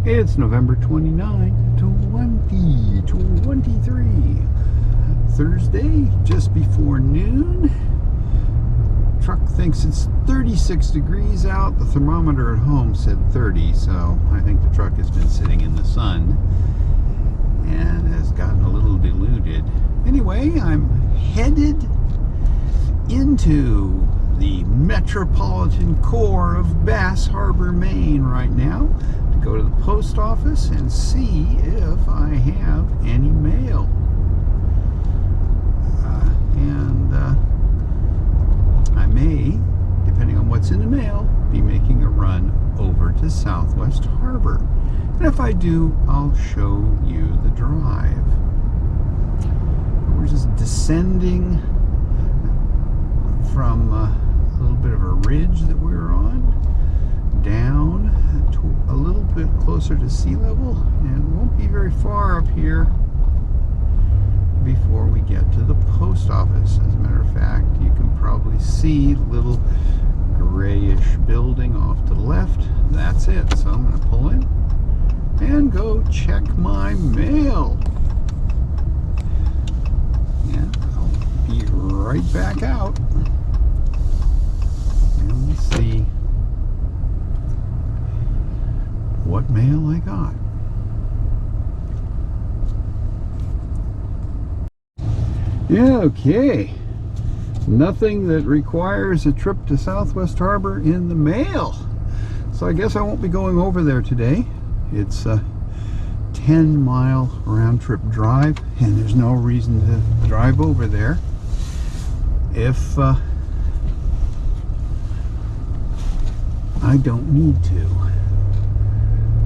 It's November 29, 2023. Thursday, just before noon. Truck thinks it's 36 degrees out. The thermometer at home said 30, so I think the truck has been sitting in the sun and has gotten a little diluted. Anyway, I'm headed into the metropolitan core of Bass Harbor, Maine right now to go to the post office and see if I have any mail. I may, depending on what's in the mail, be making a run over to Southwest Harbor. And if I do, I'll show you the drive. We're just descending from a little bit of a ridge that we were on, down to a little bit closer to sea level, and won't be very far up here before we get to the post office. As a matter of fact, you can probably see the little grayish building off to the left. That's it. So I'm going to pull in and go check my mail. And I'll be right back out. And we'll see what mail I got. Yeah, okay. Nothing that requires a trip to Southwest Harbor in the mail. So I guess I won't be going over there today. It's a 10-mile round-trip drive, and there's no reason to drive over there if I don't need to.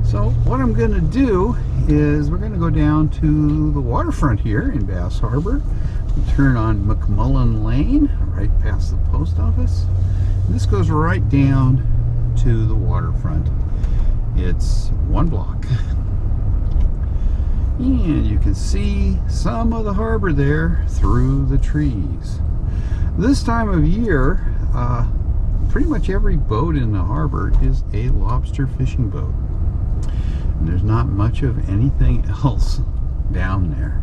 So what I'm going to do is we're going to go down to the waterfront here in Bass Harbor. Turn on McMullen Lane, right past the post office. And this goes right down to the waterfront. It's one block. And you can see some of the harbor there through the trees. This time of year, pretty much every boat in the harbor is a lobster fishing boat. And there's not much of anything else down there.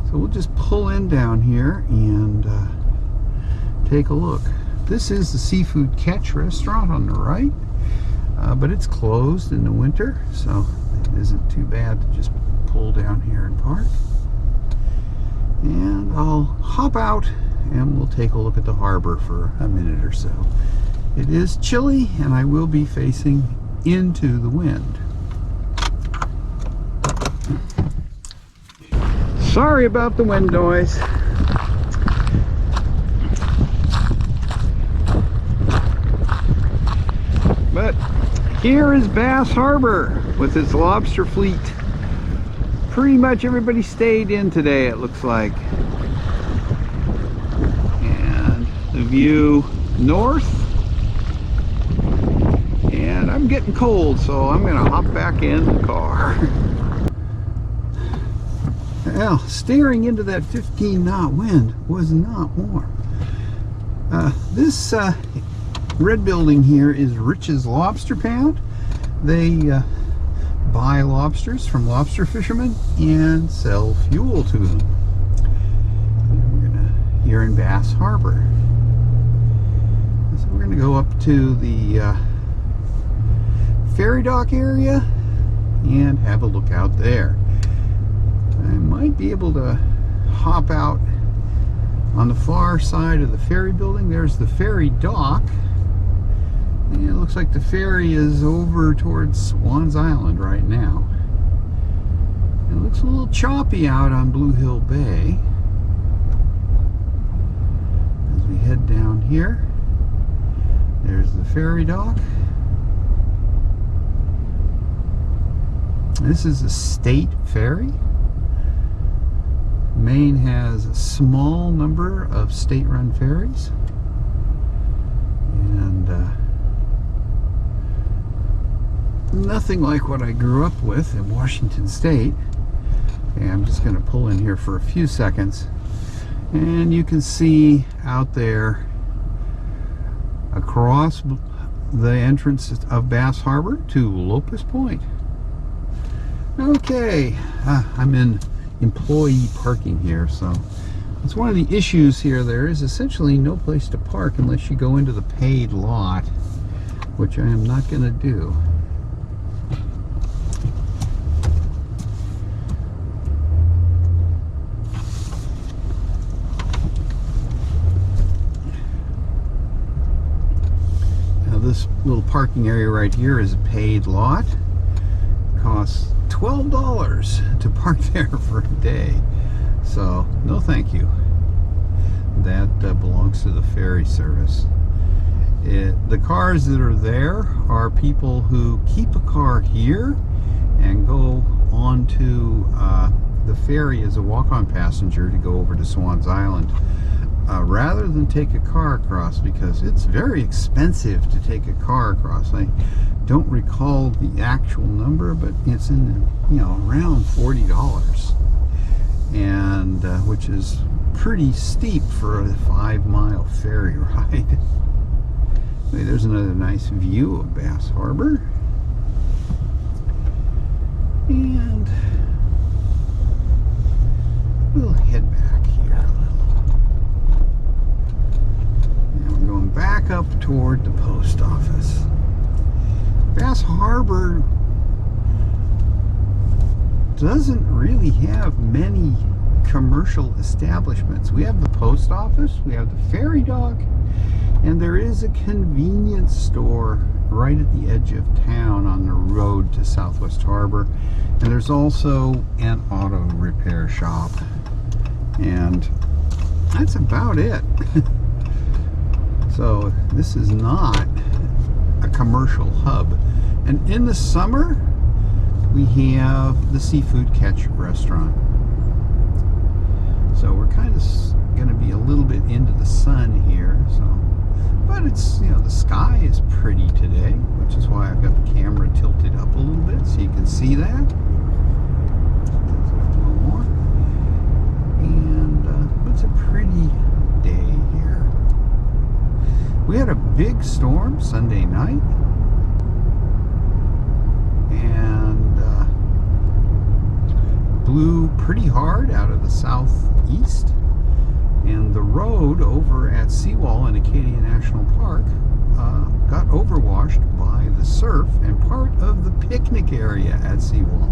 So we'll just pull in down here and take a look. This is the Seafood Catch restaurant on the right, but it's closed in the winter, so it isn't too bad to just pull down here and park. And I'll hop out and we'll take a look at the harbor for a minute or so. It is chilly and I will be facing into the wind. Sorry about the wind noise. But here is Bass Harbor with its lobster fleet. Pretty much everybody stayed in today, it looks like. And the view north. And I'm getting cold, so I'm gonna hop back in the car. Well, staring into that 15-knot wind was not warm. This red building here is Rich's Lobster Pound. They buy lobsters from lobster fishermen and sell fuel to them. And here in Bass Harbor. So we're going to go up to the ferry dock area and have a look out there. I might be able to hop out on the far side of the ferry building. There's the ferry dock. And it looks like the ferry is over towards Swan's Island right now. It looks a little choppy out on Blue Hill Bay. As we head down here, there's the ferry dock. This is a state ferry. Maine has a small number of state-run ferries, and nothing like what I grew up with in Washington State. Okay, I'm just going to pull in here for a few seconds, and you can see out there across the entrance of Bass Harbor to Locust Point. Okay, I'm in employee parking here, so it's one of the issues here. There is essentially no place to park unless you go into the paid lot, which I am not going to do. Now this little parking area right here is a paid lot. It costs $12 to park there for a day. So, no thank you. That belongs to the ferry service. The cars that are there are people who keep a car here and go on to the ferry as a walk-on passenger to go over to Swans Island, rather than take a car across, because it's very expensive to take a car across. I don't recall the actual number, but it's in, around $40. And which is pretty steep for a 5-mile ferry ride. Anyway, there's another nice view of Bass Harbor. And we'll head back here a little. And we're going back up toward the post office. Bass Harbor doesn't really have many commercial establishments. We have the post office, we have the ferry dock, and there is a convenience store right at the edge of town on the road to Southwest Harbor. And there's also an auto repair shop. And that's about it. So this is not a commercial hub. And in the summer, we have the Seafood Catch restaurant. So we're kind of going to be a little bit into the sun here. So, but it's, the sky is pretty today, which is why I've got the camera tilted up a little bit so you can see that. A little more. And it's a pretty day here. We had a big storm Sunday night. And blew pretty hard out of the southeast, and the road over at Seawall in Acadia National Park got overwashed by the surf, and part of the picnic area at Seawall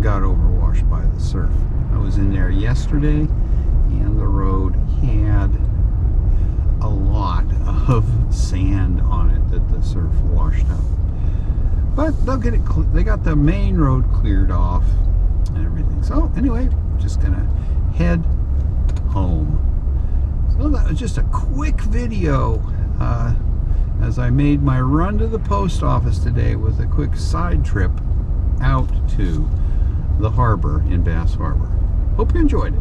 got overwashed by the surf. I was in there yesterday, and the road had a lot of sand on it that the surf washed up. But they'll get it. They got the main road cleared off and everything. So anyway, just gonna head home. So that was just a quick video as I made my run to the post office today with a quick side trip out to the harbor in Bass Harbor. Hope you enjoyed it.